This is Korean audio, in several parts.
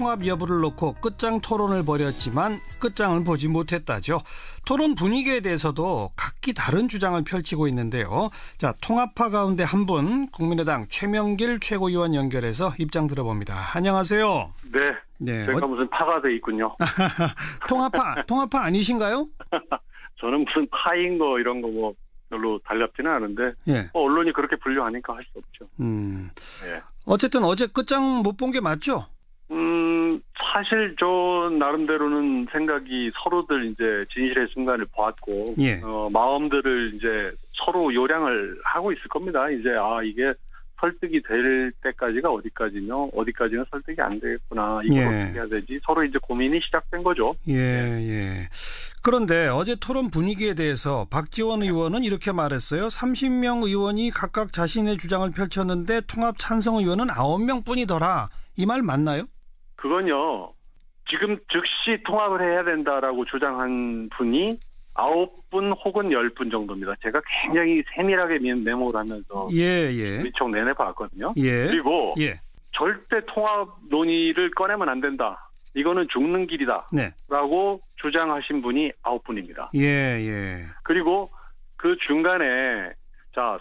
통합 여부를 놓고 끝장 토론을 벌였지만 끝장을 보지 못했다죠. 토론 분위기에 대해서도 각기 다른 주장을 펼치고 있는데요. 자, 통합파 가운데 한 분, 국민의당 최명길 최고위원 연결해서 입장 들어봅니다. 안녕하세요. 네. 제가 무슨 파가 돼 있군요. 통합파 아니신가요? 저는 무슨 파인 거 이런 거 뭐 별로 달렵지는 않은데 예. 언론이 그렇게 분류하니까 할 수 없죠. 예. 어쨌든 어제 끝장 못 본 게 맞죠? 사실 저 나름대로는 생각이 서로들 이제 진실의 순간을 보았고 예. 마음들을 이제 서로 요량을 하고 있을 겁니다. 이제 이게 설득이 될 때까지가 어디까지는 설득이 안 되겠구나. 이걸 어떻게 해야 되지? 서로 이제 고민이 시작된 거죠. 예. 그런데 어제 토론 분위기에 대해서 박지원 의원은 이렇게 말했어요. 30명 의원이 각각 자신의 주장을 펼쳤는데 통합 찬성 의원은 9명 뿐이더라. 이 말 맞나요? 그건요. 지금 즉시 통합을 해야 된다라고 주장한 분이 9분 혹은 10분 정도입니다. 제가 굉장히 세밀하게 메모를 하면서 위촉 내내 봤거든요. 그리고 절대 통합 논의를 꺼내면 안 된다. 이거는 죽는 길이다. 라고 주장하신 분이 9분입니다. 그리고 그 중간에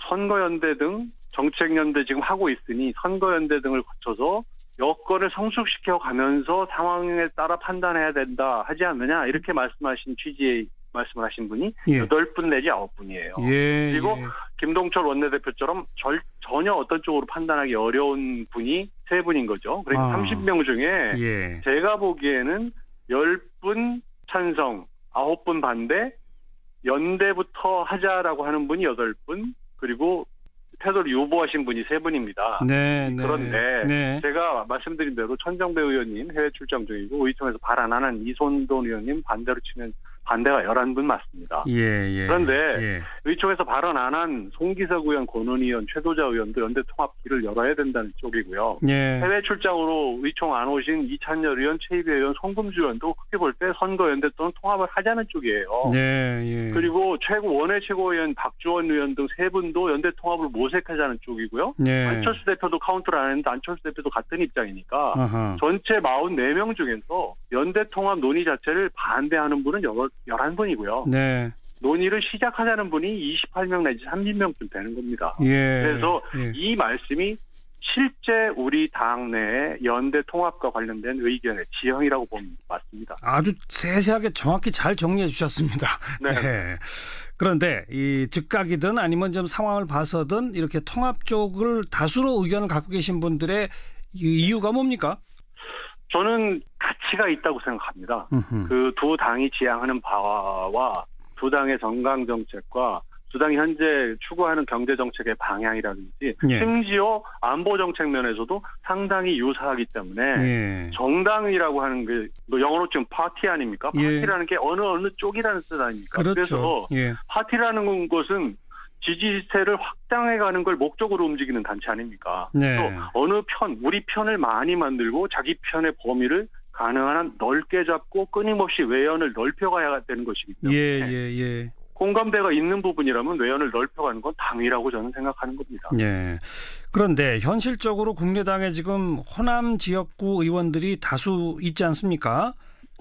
선거연대 등 정책연대 지금 하고 있으니 선거연대 등을 거쳐서 여건을 성숙시켜 가면서 상황에 따라 판단해야 된다 하지 않느냐 이렇게 말씀하신 취지의 말씀을 하신 분이 8분 내지 9분이에요. 그리고 김동철 원내대표처럼 전혀 어떤 쪽으로 판단하기 어려운 분이 3분인 거죠. 그러니까 30명 중에 제가 보기에는 10분 찬성, 9분 반대, 연대부터 하자라고 하는 분이 8분, 그리고 태도를 유보하신 분이 3분입니다. 그런데 제가 말씀드린 대로 천정배 의원님 해외 출장 중이고 의총에서 발 안 하는 이손돈 의원님 반대로 치면 반대가 11분 맞습니다. 그런데 의총에서 발언 안 한 송기석 의원, 권은희 의원, 최도자 의원도 연대 통합 길을 열어야 된다는 쪽이고요. 해외 출장으로 의총 안 오신 이찬열 의원, 최희배 의원, 송금주 의원도 크게 볼 때 선거연대 또는 통합을 하자는 쪽이에요. 그리고 원외 최고위원 박주원 의원 등 3분도 연대 통합을 모색하자는 쪽이고요. 안철수 대표도 카운트를 안 했는데 안철수 대표도 같은 입장이니까 전체 44명 중에서 연대 통합 논의 자체를 반대하는 분은 11분이고요. 논의를 시작하자는 분이 28명 내지 30명쯤 되는 겁니다. 그래서 이 말씀이 실제 우리 당 내 연대 통합과 관련된 의견의 지형이라고 보면 맞습니다. 아주 세세하게 정확히 잘 정리해 주셨습니다. 그런데 이 즉각이든 아니면 좀 상황을 봐서든 이렇게 통합 쪽을 다수로 의견을 갖고 계신 분들의 이유가 뭡니까? 저는 가치가 있다고 생각합니다. 그 두 당이 지향하는 바와 두 당의 정강 정책과 두 당이 현재 추구하는 경제 정책의 방향이라든지 심지어 안보 정책 면에서도 상당히 유사하기 때문에 정당이라고 하는 게 영어로 지금 파티 아닙니까? 파티라는 게 어느 쪽이라는 뜻 아닙니까? 그래서 파티라는 것은 지지세를 확장해가는 걸 목적으로 움직이는 단체 아닙니까? 또 어느 우리 편을 많이 만들고 자기 편의 범위를 가능한 한 넓게 잡고 끊임없이 외연을 넓혀가야 되는 것이기 때문에 공감대가 있는 부분이라면 외연을 넓혀가는 건 당위라고 저는 생각하는 겁니다. 그런데 현실적으로 국민의당에 지금 호남 지역구 의원들이 다수 있지 않습니까?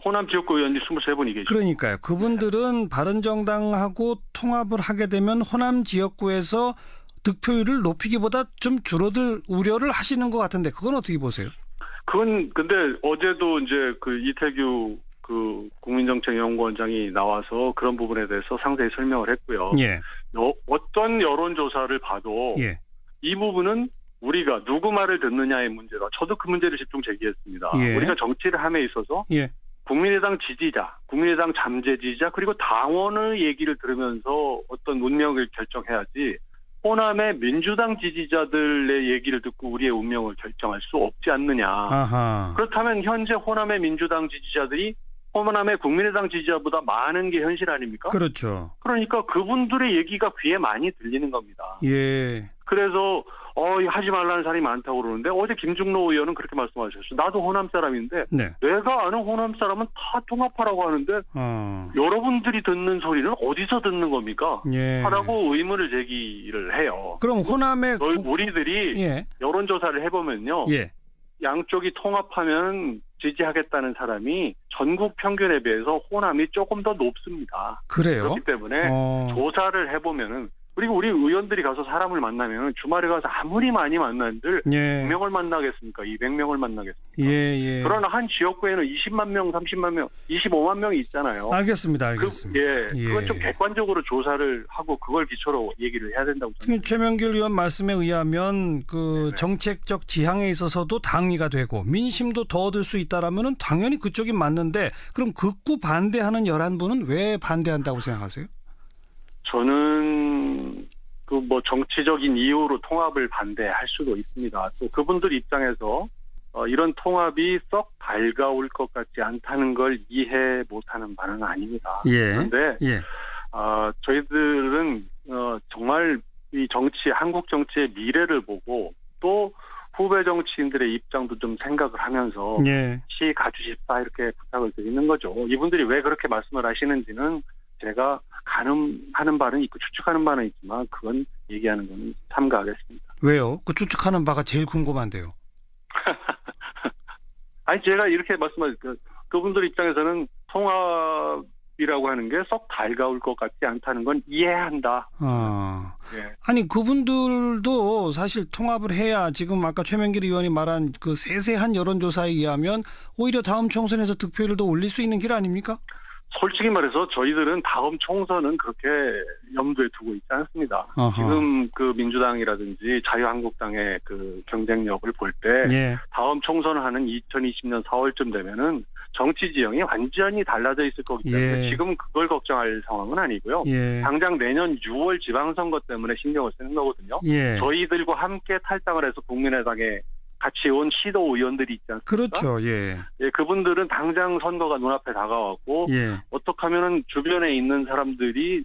호남 지역구 의원이 23분이 계시죠. 그러니까요. 그분들은 바른정당하고 통합을 하게 되면 호남 지역구에서 득표율을 높이기보다 좀 줄어들 우려를 하시는 것 같은데 그건 어떻게 보세요? 그건 근데 어제도 이제 그 이태규 그 국민정책연구원장이 나와서 그런 부분에 대해서 상세히 설명을 했고요. 어떤 여론조사를 봐도 이 부분은 우리가 누구 말을 듣느냐의 문제다. 저도 그 문제를 집중 제기했습니다. 우리가 정치를 함에 있어서 국민의당 지지자, 국민의당 잠재 지지자 그리고 당원의 얘기를 들으면서 어떤 운명을 결정해야지 호남의 민주당 지지자들의 얘기를 듣고 우리의 운명을 결정할 수 없지 않느냐. 그렇다면 현재 호남의 민주당 지지자들이 호남의 국민의당 지지자보다 많은 게 현실 아닙니까? 그렇죠. 그러니까 그분들의 얘기가 귀에 많이 들리는 겁니다. 그래서 하지 말라는 사람이 많다고 그러는데 어제 김중로 의원은 그렇게 말씀하셨어요. 나도 호남 사람인데 내가 아는 호남 사람은 다 통합하라고 하는데 여러분들이 듣는 소리는 어디서 듣는 겁니까? 하라고 의문을 제기를 해요. 그럼 호남의 우리들이 여론조사를 해보면요. 양쪽이 통합하면 지지하겠다는 사람이 전국 평균에 비해서 호남이 조금 더 높습니다. 그래요? 그렇기 때문에 조사를 해보면은, 그리고 우리 의원들이 가서 사람을 만나면 주말에 가서 아무리 많이 만난들 100명을 만나겠습니까? 200명을 만나겠습니까? 그러나 한 지역구에는 20만 명, 30만 명, 25만 명이 있잖아요. 알겠습니다. 그건 좀 객관적으로 조사를 하고 그걸 기초로 얘기를 해야 된다고 생각합니다. 최명길 의원 말씀에 의하면 그 정책적 지향에 있어서도 당위가 되고 민심도 더 얻을 수 있다라면은 당연히 그쪽이 맞는데, 그럼 극구 반대하는 11분은 왜 반대한다고 생각하세요? 저는 정치적인 이유로 통합을 반대할 수도 있습니다. 또 그분들 입장에서 이런 통합이 썩 밝아올 것 같지 않다는 걸 이해 못하는 바는 아닙니다. 그런데 저희들은 정말 이 한국 정치의 미래를 보고 또 후배 정치인들의 입장도 좀 생각을 하면서 시 가주십사 이렇게 부탁을 드리는 거죠. 이분들이 왜 그렇게 말씀을 하시는지는 제가 가늠하는 바는 있고 추측하는 바는 있지만 그건 얘기하는 건 삼가하겠습니다. 왜요? 그 추측하는 바가 제일 궁금한데요. 아니 제가 이렇게 말씀하니까 그분들 입장에서는 통합이라고 하는 게 썩 달가울 것 같지 않다는 건 이해한다. 아니 그분들도 사실 통합을 해야 지금 아까 최명길 의원이 말한 그 세세한 여론조사에 의하면 오히려 다음 총선에서 득표율을 더 올릴 수 있는 길 아닙니까? 솔직히 말해서 저희들은 다음 총선은 그렇게 염두에 두고 있지 않습니다. 지금 그 민주당이라든지 자유한국당의 그 경쟁력을 볼 때 다음 총선을 하는 2020년 4월쯤 되면은 정치 지형이 완전히 달라져 있을 거기 때문에 지금 그걸 걱정할 상황은 아니고요. 당장 내년 6월 지방선거 때문에 신경을 쓰는 거거든요. 저희들과 함께 탈당을 해서 국민의당에 같이 온 시도 의원들이 있지 않습니까? 그렇죠. 그분들은 당장 선거가 눈앞에 다가왔고 어떻게 하면은 주변에 있는 사람들이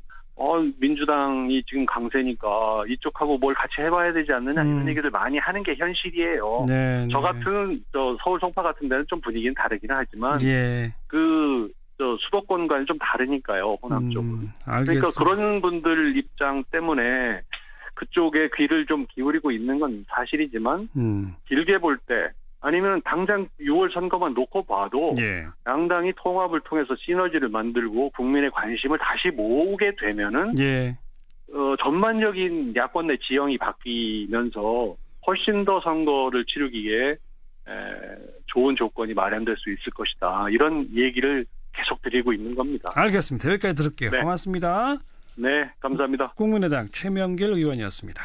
민주당이 지금 강세니까 이쪽하고 뭘 같이 해봐야 되지 않느냐 이런 얘기들 많이 하는 게 현실이에요. 저 같은 서울 송파 같은 데는 좀 분위기는 다르기는 하지만 수도권과는 좀 다르니까요. 호남 쪽은. 그러니까 그런 분들 입장 때문에 그쪽에 귀를 좀 기울이고 있는 건 사실이지만 길게 볼 때 아니면 당장 6월 선거만 놓고 봐도 양당이 통합을 통해서 시너지를 만들고 국민의 관심을 다시 모으게 되면은 전반적인 야권 내 지형이 바뀌면서 훨씬 더 선거를 치르기에 좋은 조건이 마련될 수 있을 것이다. 이런 얘기를 계속 드리고 있는 겁니다. 알겠습니다. 여기까지 들을게요. 고맙습니다. 네, 감사합니다. 국민의당 최명길 의원이었습니다.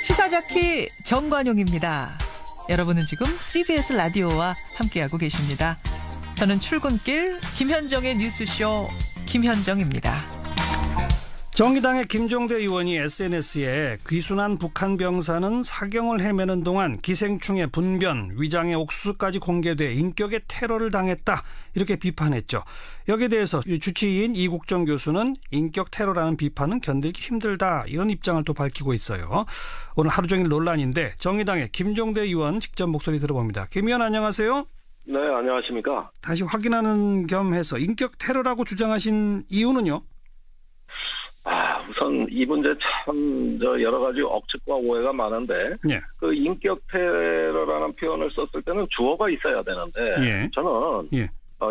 시사자키 정관용입니다. 여러분은 지금 CBS 라디오와 함께하고 계십니다. 저는 출근길 김현정의 뉴스쇼 김현정입니다. 정의당의 김종대 의원이 SNS에 귀순한 북한 병사는 사경을 헤매는 동안 기생충의 분변, 위장의 옥수수까지 공개돼 인격의 테러를 당했다 이렇게 비판했죠. 여기에 대해서 주치의인 이국정 교수는 인격 테러라는 비판은 견디기 힘들다 이런 입장을 또 밝히고 있어요. 오늘 하루 종일 논란인데 정의당의 김종대 의원 직접 목소리 들어봅니다. 김 의원 안녕하세요. 네, 안녕하십니까. 다시 확인하는 겸해서 인격 테러라고 주장하신 이유는요? 우선 이 문제 참 여러 가지 억측과 오해가 많은데 그 인격 테러라는 표현을 썼을 때는 주어가 있어야 되는데 저는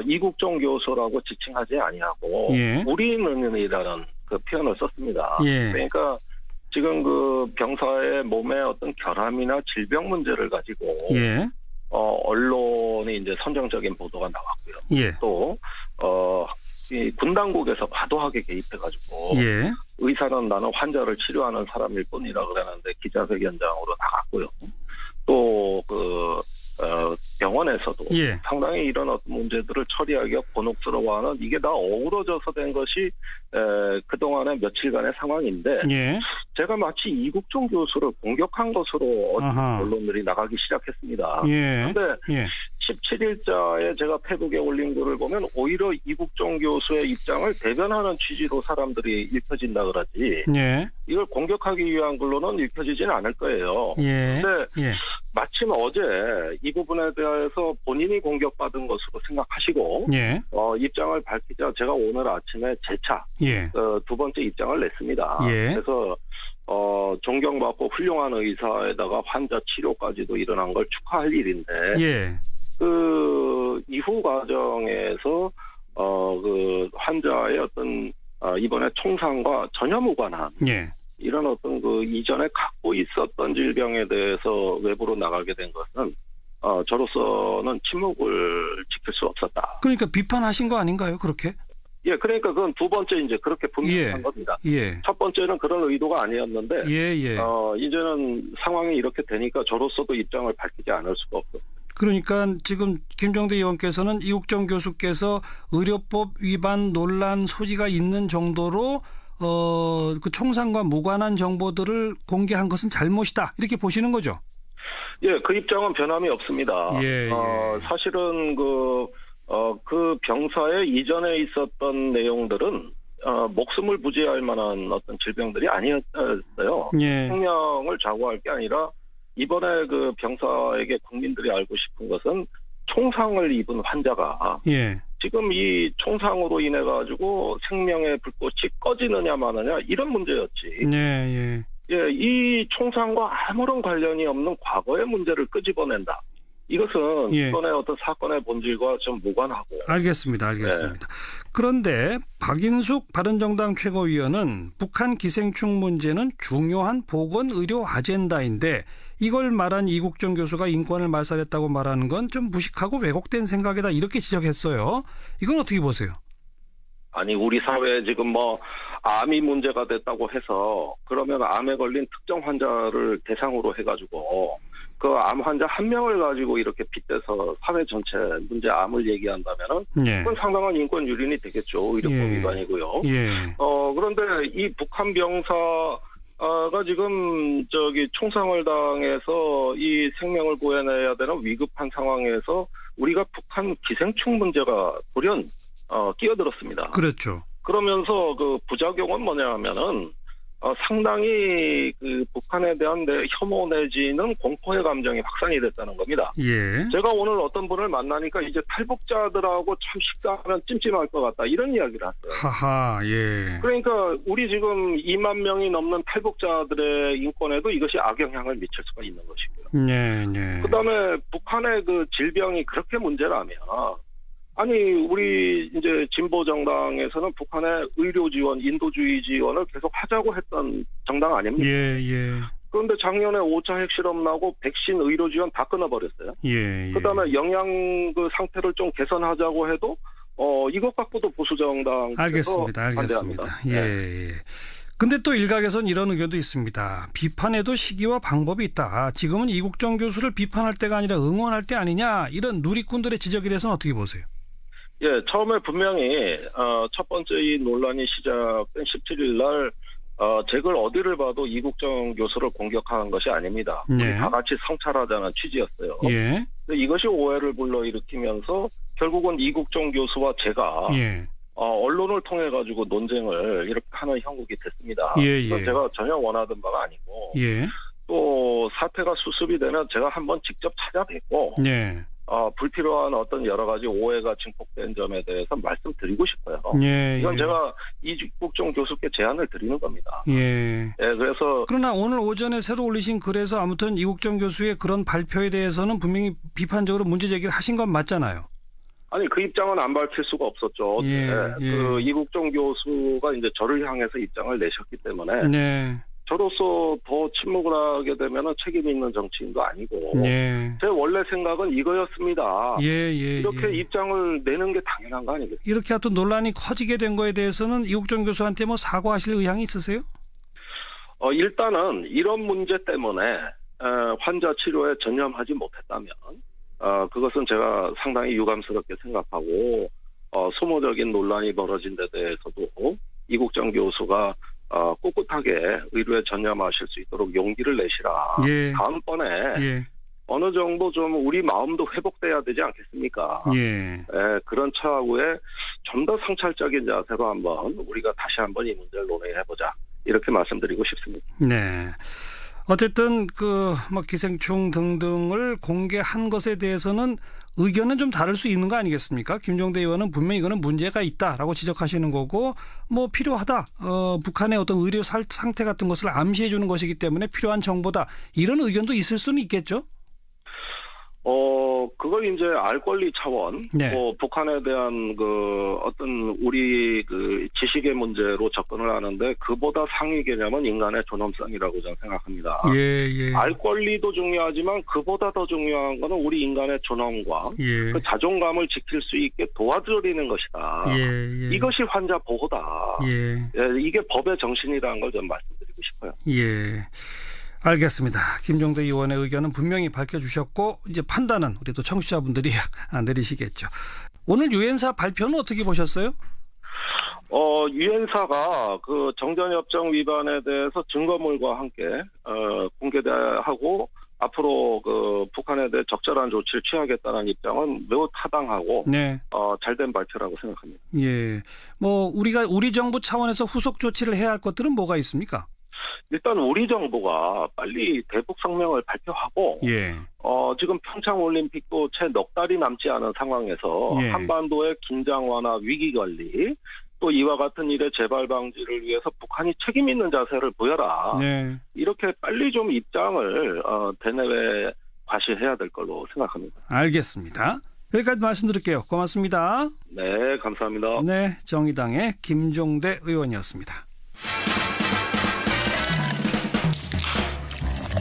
이국정 교수라고 지칭하지 아니하고 우리는이라는 그 표현을 썼습니다. 그러니까 지금 그 병사의 몸에 어떤 결함이나 질병 문제를 가지고 언론이 이제 선정적인 보도가 나왔고요. 또 이 군당국에서 과도하게 개입해가지고 의사는 나는 환자를 치료하는 사람일 뿐이라 그러는데 기자회견장으로 나갔고요. 또 병원에서도 상당히 이런 어떤 문제들을 처리하기가 곤혹스러워하는 이게 다 어우러져서 된 것이 그동안의 며칠간의 상황인데 제가 마치 이국정 교수를 공격한 것으로 언론들이 나가기 시작했습니다. 그런데 17일자에 제가 페북에 올린 글을 보면 오히려 이국정 교수의 입장을 대변하는 취지로 사람들이 읽혀진다 그러지 이걸 공격하기 위한 글로는 읽혀지지는 않을 거예요. 그런데 마침 어제 이 부분에 대해서 본인이 공격받은 것으로 생각하시고 예. 입장을 밝히자 제가 오늘 아침에 재차 예. 두 번째 입장을 냈습니다. 예. 그래서 존경받고 훌륭한 의사에다가 환자 치료까지도 일어난 걸 축하할 일인데 예. 그 이후 과정에서 그 환자의 어떤 이번에 총상과 전혀 무관한 예. 이런 어떤 그 이전에 갖고 있었던 질병에 대해서 외부로 나가게 된 것은 저로서는 침묵을 지킬 수 없었다. 그러니까 비판하신 거 아닌가요? 그렇게? 예, 그러니까 그건 두 번째 이제 그렇게 분명한 겁니다. 예. 첫 번째는 그런 의도가 아니었는데, 예. 이제는 상황이 이렇게 되니까 저로서도 입장을 밝히지 않을 수가 없어요. 그러니까 지금 김종대 의원께서는 이국정 교수께서 의료법 위반 논란 소지가 있는 정도로 그 총상과 무관한 정보들을 공개한 것은 잘못이다 이렇게 보시는 거죠? 예, 그 입장은 변함이 없습니다. 예. 사실은 그 병사에 이전에 있었던 내용들은 목숨을 부지할 만한 어떤 질병들이 아니었어요. 예. 생명을 좌우할 게 아니라 이번에 그 병사에게 국민들이 알고 싶은 것은 총상을 입은 환자가 예. 지금 이 총상으로 인해 가지고 생명의 불꽃이 꺼지느냐 마느냐 이런 문제였지. 예. 이 총상과 아무런 관련이 없는 과거의 문제를 끄집어낸다. 이것은 이번에 어떤 사건의 본질과 좀 무관하고. 알겠습니다. 네. 그런데 박인숙 바른정당 최고위원은 북한 기생충 문제는 중요한 보건의료 아젠다인데 이걸 말한 이국정 교수가 인권을 말살했다고 말하는 건 좀 무식하고 왜곡된 생각이다 이렇게 지적했어요. 이건 어떻게 보세요? 아니 우리 사회에 지금 암이 문제가 됐다고 해서 그러면 암에 걸린 특정 환자를 대상으로 해가지고 그 암 환자 한 명을 가지고 이렇게 빗대서 사회 전체 문제 암을 얘기한다면은 그건 상당한 인권 유린이 되겠죠. 의료법 위반이고요. 그런데 이 북한 병사가 지금 총상을 당해서 이 생명을 구해내야 되는 위급한 상황에서 우리가 북한 기생충 문제가 돌연 끼어들었습니다. 그렇죠. 그러면서 그 부작용은 뭐냐 하면은 상당히 그 북한에 대한 혐오 내지는 공포의 감정이 확산이 됐다는 겁니다. 예. 제가 오늘 어떤 분을 만나니까 이제 탈북자들하고 참 식사하면 찜찜할 것 같다 이런 이야기를 했어요. 하하, 예. 그러니까 우리 지금 2만 명이 넘는 탈북자들의 인권에도 이것이 악영향을 미칠 수가 있는 것이고요. 네. 그다음에 북한의 그 질병이 그렇게 문제라면 아니 우리 이제 진보 정당에서는 북한의 의료 지원, 인도주의 지원을 계속 하자고 했던 정당 아닙니까? 예. 그런데 작년에 5차 핵실험 나고 백신 의료 지원 다 끊어버렸어요. 그다음에 영양 그 상태를 좀 개선하자고 해도 이것 갖고도 보수 정당에서 알겠습니다. 반대합니다. 예. 근데 또 일각에선 이런 의견도 있습니다. 비판에도 시기와 방법이 있다. 지금은 이국정 교수를 비판할 때가 아니라 응원할 때 아니냐 이런 누리꾼들의 지적에 대해서는 어떻게 보세요? 예, 처음에 분명히 첫 번째 이 논란이 시작된 17일 날 제글 어디를 봐도 이국정 교수를 공격하는 것이 아닙니다. 우리 다 같이 성찰하자는 취지였어요. 근데 이것이 오해를 불러일으키면서 결국은 이국정 교수와 제가 언론을 통해 가지고 논쟁을 이렇게 하는 형국이 됐습니다. 그건 제가 전혀 원하던 바가 아니고 또 사태가 수습이 되면 제가 한번 직접 찾아뵙고 불필요한 어떤 여러 가지 오해가 증폭된 점에 대해서 말씀드리고 싶어요. 이건 제가 이국정 교수께 제안을 드리는 겁니다. 그래서 그러나 오늘 오전에 새로 올리신 글에서 아무튼 이국정 교수의 그런 발표에 대해서는 분명히 비판적으로 문제 제기를 하신 건 맞잖아요. 아니 그 입장은 안 밝힐 수가 없었죠. 그 이국정 교수가 이제 저를 향해서 입장을 내셨기 때문에 저로서 더 침묵을 하게 되면 책임 있는 정치인도 아니고 제 원래 생각은 이거였습니다. 이렇게 입장을 내는 게 당연한 거 아니겠어요? 이렇게 어떤 논란이 커지게 된 거에 대해서는 이국정 교수한테 사과하실 의향이 있으세요? 일단은 이런 문제 때문에 환자 치료에 전념하지 못했다면 그것은 제가 상당히 유감스럽게 생각하고 소모적인 논란이 벌어진 데 대해서도 이국정 교수가 꿋꿋하게 의료에 전념하실 수 있도록 용기를 내시라. 다음번에 어느 정도 좀 우리 마음도 회복돼야 되지 않겠습니까? 그런 차후에 좀 더 성찰적인 자세로 한번 우리가 다시 한번 이 문제를 논의해보자. 이렇게 말씀드리고 싶습니다. 네. 어쨌든 뭐 기생충 등등을 공개한 것에 대해서는 의견은 좀 다를 수 있는 거 아니겠습니까? 김종대 의원은 분명히 이거는 문제가 있다라고 지적하시는 거고 뭐 필요하다. 북한의 어떤 의료 상태 같은 것을 암시해 주는 것이기 때문에 필요한 정보다. 이런 의견도 있을 수는 있겠죠? 그걸 이제 알 권리 차원, 네. 북한에 대한 어떤 우리 지식의 문제로 접근을 하는데 그보다 상위 개념은 인간의 존엄성이라고 저는 생각합니다. 예. 알 권리도 중요하지만 그보다 더 중요한 거는 우리 인간의 존엄과 예. 그 자존감을 지킬 수 있게 도와드리는 것이다. 예. 이것이 환자 보호다. 예. 이게 법의 정신이라는 걸 좀 말씀드리고 싶어요. 예. 알겠습니다. 김종대 의원의 의견은 분명히 밝혀주셨고 이제 판단은 우리 또 청취자분들이 내리시겠죠. 오늘 유엔사 발표는 어떻게 보셨어요? 유엔사가 정전협정 위반에 대해서 증거물과 함께 공개하고 앞으로 북한에 대해 적절한 조치를 취하겠다는 입장은 매우 타당하고 네. 잘된 발표라고 생각합니다. 예. 뭐 우리 정부 차원에서 후속 조치를 해야 할 것들은 뭐가 있습니까? 일단 우리 정부가 빨리 대북 성명을 발표하고 예. 지금 평창 올림픽도 채 넉 달이 남지 않은 상황에서 예. 한반도의 긴장 완화, 위기 관리, 또 이와 같은 일의 재발 방지를 위해서 북한이 책임 있는 자세를 보여라. 네. 이렇게 빨리 좀 입장을 대내외에 과시해야 될 걸로 생각합니다. 알겠습니다. 여기까지 말씀드릴게요. 고맙습니다. 네, 감사합니다. 네, 정의당의 김종대 의원이었습니다.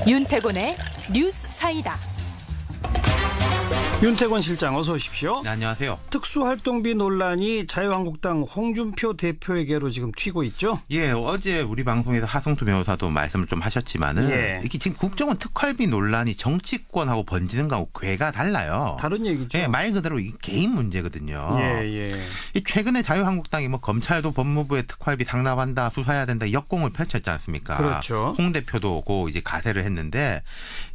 윤태곤의 뉴스 사이다. 윤태곤 실장 어서 오십시오. 네, 안녕하세요. 특수활동비 논란이 자유한국당 홍준표 대표에게로 지금 튀고 있죠? 예, 어제 우리 방송에서 하성수 변호사도 말씀을 좀 하셨지만은 예. 이게 지금 국정원 특활비 논란이 정치권하고 번지는 거하고 궤가 달라요. 다른 얘기죠. 예, 말 그대로 이게 개인 문제거든요. 예. 이 최근에 자유한국당이 뭐 검찰도 법무부에 특활비 상납한다, 수사해야 된다 역공을 펼쳤지 않습니까? 그렇죠. 홍 대표도 오고 이제 가세를 했는데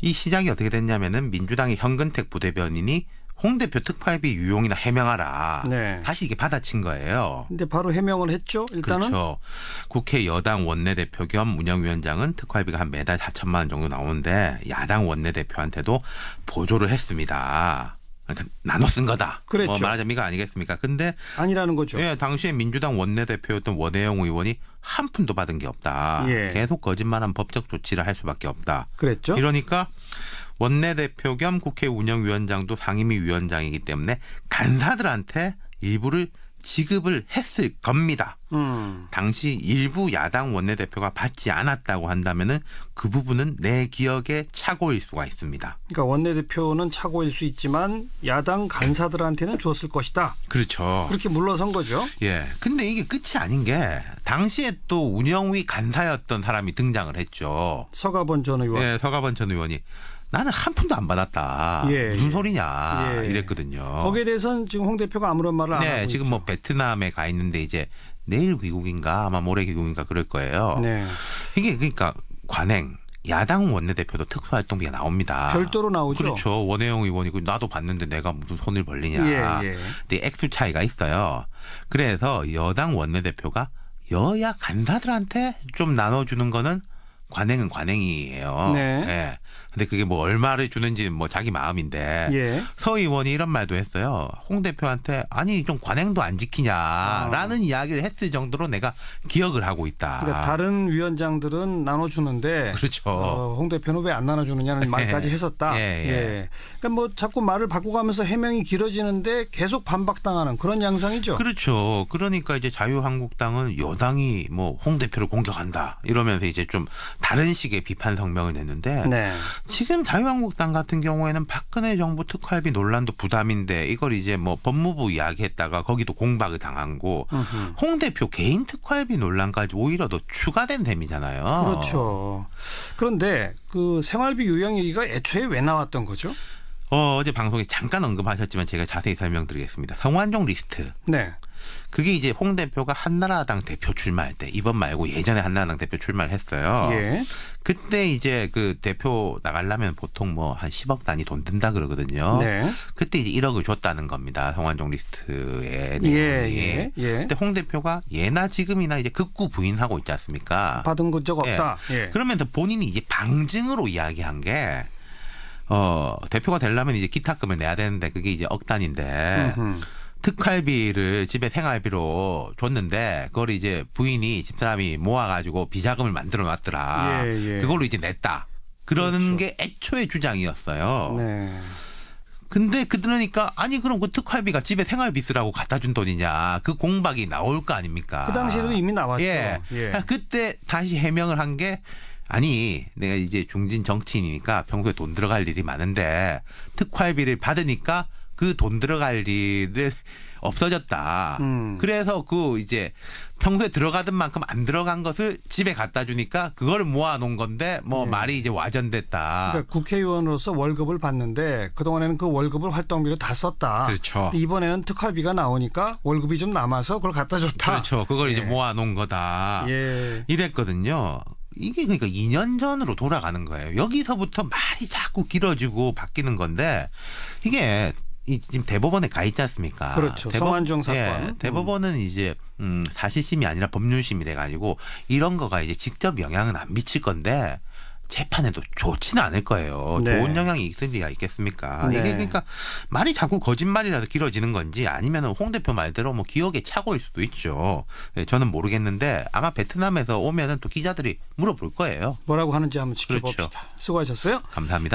이 시작이 어떻게 됐냐면은 민주당의 현근택 부대변인이 홍 대표 특활비 유용이나 해명하라. 네. 다시 이게 받아친 거예요. 근데 바로 해명을 했죠. 일단은. 그렇죠. 국회 여당 원내대표 겸 운영위원장은 특활비가 한 매달 4천만 원 정도 나오는데 야당 원내대표한테도 보조를 했습니다. 그러니까 나눠 쓴 거다. 그랬죠. 뭐 말하자면 이거 아니겠습니까? 근데 아니라는 거죠. 예, 당시에 민주당 원내대표였던 원혜영 의원이 한 푼도 받은 게 없다. 예. 계속 거짓말한 법적 조치를 할 수밖에 없다. 그랬죠. 이러니까 원내대표 겸 국회 운영위원장도 상임위 위원장이기 때문에 간사들한테 일부를 지급을 했을 겁니다. 당시 일부 야당 원내대표가 받지 않았다고 한다면은 그 부분은 내 기억에 착오일 수가 있습니다. 그러니까 원내대표는 착오일 수 있지만 야당 간사들한테는 주었을 것이다. 그렇죠. 그렇게 물러선 거죠. 예. 근데 이게 끝이 아닌 게 당시에 또 운영위 간사였던 사람이 등장을 했죠. 서가번 전 의원. 예, 서가번 전 의원이 나는 한 푼도 안 받았다. 예, 무슨 소리냐 예. 이랬거든요. 거기에 대해서는 지금 홍 대표가 아무런 말을 안 하고 네, 지금 있죠. 뭐 베트남에 가 있는데 이제 내일 귀국인가 아마 모레 귀국인가 그럴 거예요. 네. 이게 그러니까 관행. 야당 원내대표도 특수활동비가 나옵니다. 별도로 나오죠. 그렇죠. 원혜영 의원이고 나도 봤는데 내가 무슨 손을 벌리냐. 예. 근데 액수 차이가 있어요. 그래서 여당 원내대표가 여야 간사들한테 좀 나눠주는 거는 관행은 관행이에요. 네. 예. 근데 그게 뭐 얼마를 주는지 뭐 자기 마음인데 예. 서 의원이 이런 말도 했어요. 홍 대표한테 아니 좀 관행도 안 지키냐라는 이야기를 했을 정도로 내가 기억을 하고 있다. 그러니까 다른 위원장들은 나눠주는데 그렇죠. 홍 대표는 왜 안 나눠주느냐는 말까지 했었다. 예. 그러니까 뭐 자꾸 말을 바꿔가면서 해명이 길어지는데 계속 반박당하는 그런 양상이죠. 그렇죠. 그러니까 이제 자유한국당은 여당이 뭐 홍 대표를 공격한다 이러면서 이제 좀 다른 식의 비판 성명을 냈는데 네. 지금 자유한국당 같은 경우에는 박근혜 정부 특활비 논란도 부담인데 이걸 이제 뭐 법무부 이야기했다가 거기도 공박을 당한 거 홍 대표 개인 특활비 논란까지 오히려 더 추가된 셈이잖아요. 그렇죠. 그런데 그 생활비 유형 얘기가 애초에 왜 나왔던 거죠? 어제 방송에 잠깐 언급하셨지만 제가 자세히 설명드리겠습니다. 성완종 리스트. 네. 그게 이제 홍 대표가 한나라당 대표 출마할 때 이번 말고 예전에 한나라당 대표 출마를 했어요. 예. 그때 이제 그 대표 나가려면 보통 뭐 한 10억 단위 돈 든다 그러거든요. 네. 그때 이제 1억을 줬다는 겁니다. 성완종 리스트의 내용이. 예. 근데 홍 대표가 예나 지금이나 이제 극구 부인하고 있지 않습니까? 받은 적 없다. 예. 그러면서 본인이 이제 방증으로 이야기한 게 대표가 되려면 이제 기탁금을 내야 되는데 그게 이제 억 단인데 특활비를 집에 생활비로 줬는데 그걸 이제 부인이 집사람이 모아가지고 비자금을 만들어 놨더라. 그걸로 이제 냈다. 그러는 게 애초에 주장이었어요. 네. 근데 그러니까 아니 그럼 그 특활비가 집에 생활비 쓰라고 갖다 준 돈이냐. 그 공박이 나올 거 아닙니까. 그 당시에도 이미 나왔죠. 예. 그때 다시 해명을 한 게 아니 내가 이제 중진 정치인이니까 평소에 돈 들어갈 일이 많은데 특활비를 받으니까 그 돈 들어갈 일은 없어졌다. 그래서 그 이제 평소에 들어가던 만큼 안 들어간 것을 집에 갖다 주니까 그거를 모아놓은 건데 뭐 말이 이제 와전됐다. 그러니까 국회의원으로서 월급을 받는데 그동안에는 그 월급을 활동비로 다 썼다. 그렇죠. 이번에는 특활비가 나오니까 월급이 좀 남아서 그걸 갖다 줬다. 그렇죠. 그걸 이제 모아놓은 거다. 이랬거든요. 이게 그러니까 2년 전으로 돌아가는 거예요. 여기서부터 말이 자꾸 길어지고 바뀌는 건데 이게 지금 대법원에 가 있지 않습니까? 그렇죠. 성완종 사건. 대법원은 이제 사실심이 아니라 법률심이래 가지고 이런 거가 이제 직접 영향은 안 미칠 건데 재판에도 좋지는 않을 거예요. 네. 좋은 영향이 있을 리가 있겠습니까? 네. 이게 그러니까 말이 자꾸 거짓말이라서 길어지는 건지 아니면 홍 대표 말대로 뭐 기억에 착오일 수도 있죠. 네, 저는 모르겠는데 아마 베트남에서 오면은 또 기자들이 물어볼 거예요. 뭐라고 하는지 한번 지켜봅시다. 그렇죠. 수고하셨어요. 감사합니다.